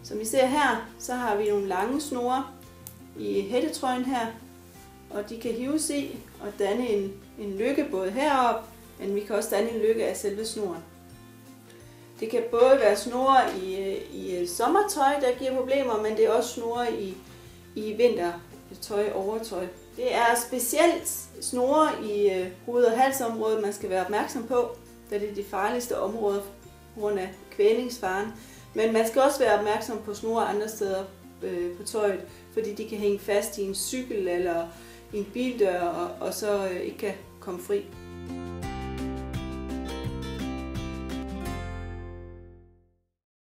Som I ser her, så har vi nogle lange snore i hættetrøjen her, og de kan hives i og danne en lykke både heroppe, men vi kan også danne en lykke af selve snoren. Det kan både være snore i sommertøj, der giver problemer, men det er også snore i vintertøj, overtøj. Det er specielt snore i hoved- og halsområdet, man skal være opmærksom på, da det er de farligste områder på grund af kvælingsfaren. Men man skal også være opmærksom på snore andre steder på tøjet, fordi de kan hænge fast i en cykel eller i en bildør og så ikke kan komme fri.